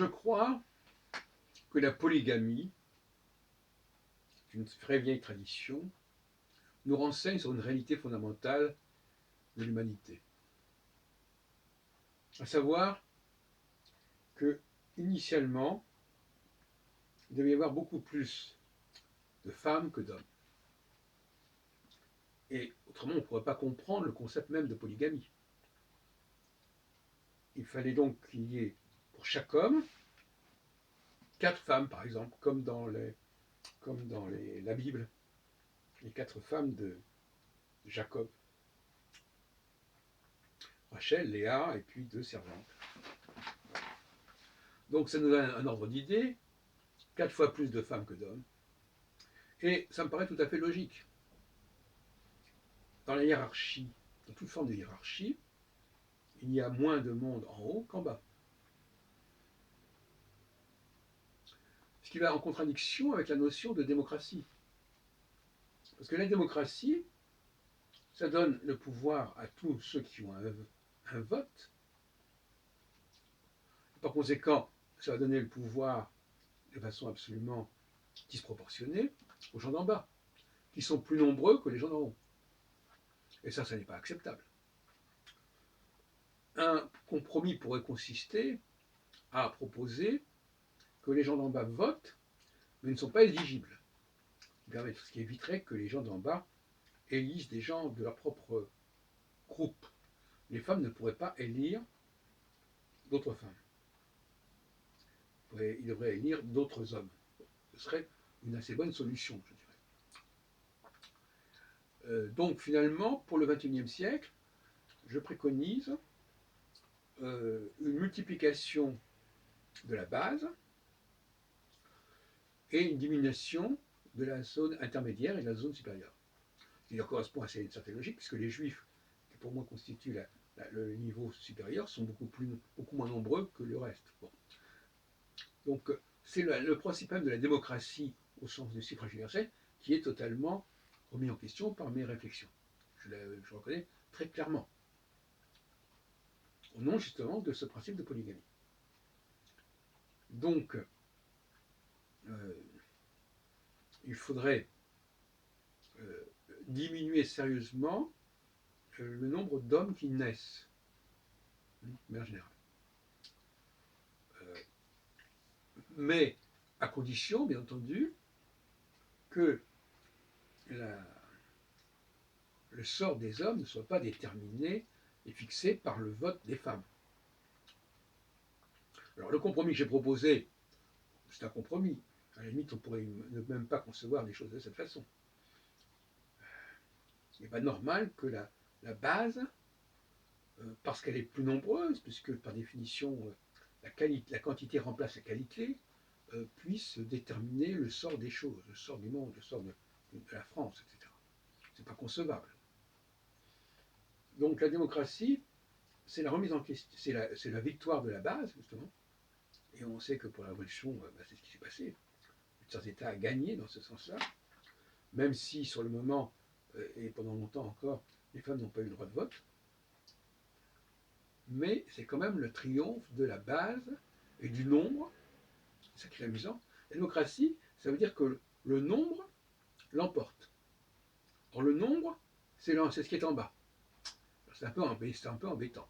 Je crois que la polygamie, une très vieille tradition, nous renseigne sur une réalité fondamentale de l'humanité. À savoir que, initialement, il devait y avoir beaucoup plus de femmes que d'hommes. Et autrement, on ne pourrait pas comprendre le concept même de polygamie. Il fallait donc qu'il y ait pour chaque homme 4 femmes, par exemple, comme dans la Bible, les 4 femmes de Jacob. Rachel, Léa et puis 2 servantes. Donc ça nous donne un ordre d'idée, 4 fois plus de femmes que d'hommes. Et ça me paraît tout à fait logique. Dans la hiérarchie, dans toute forme de hiérarchie, il y a moins de monde en haut qu'en bas. Ce qui va en contradiction avec la notion de démocratie. Parce que la démocratie, ça donne le pouvoir à tous ceux qui ont un vote. Par conséquent, ça va donner le pouvoir de façon absolument disproportionnée aux gens d'en bas, qui sont plus nombreux que les gens d'en haut. Et ça n'est pas acceptable. Un compromis pourrait consister à proposer que les gens d'en bas votent, mais ne sont pas éligibles. Ce qui éviterait que les gens d'en bas élisent des gens de leur propre groupe. Les femmes ne pourraient pas élire d'autres femmes. Ils devraient élire d'autres hommes. Ce serait une assez bonne solution, je dirais. Donc finalement, pour le XXIe siècle, je préconise une multiplication de la base et une diminution de la zone intermédiaire et de la zone supérieure. Ce qui correspond à une certaine logique, puisque les juifs, qui pour moi constituent le niveau supérieur, sont beaucoup moins nombreux que le reste. Bon. Donc c'est le principe même de la démocratie au sens du suffrage universel qui est totalement remis en question par mes réflexions. Je reconnais très clairement. Au nom justement de ce principe de polygamie. Donc, il faudrait diminuer sérieusement le nombre d'hommes qui naissent, de manière générale. Mais à condition, bien entendu, que le sort des hommes ne soit pas déterminé et fixé par le vote des femmes. Alors le compromis que j'ai proposé, c'est un compromis. À la limite, on pourrait ne même pas concevoir des choses de cette façon. Il n'est pas normal que la base, parce qu'elle est plus nombreuse, puisque par définition la quantité remplace la qualité, puisse déterminer le sort des choses, le sort du monde, le sort de la France, etc. Ce n'est pas concevable. Donc la démocratie, c'est la remise en question, c'est la victoire de la base, justement. Et on sait que pour la Révolution, c'est ce qui s'est passé. Plusieurs États a gagné dans ce sens-là, même si sur le moment, et pendant longtemps encore, les femmes n'ont pas eu le droit de vote. Mais c'est quand même le triomphe de la base et du nombre. C'est ça qui est amusant. La démocratie, ça veut dire que le nombre l'emporte. Or le nombre, c'est ce qui est en bas. C'est un peu embêtant.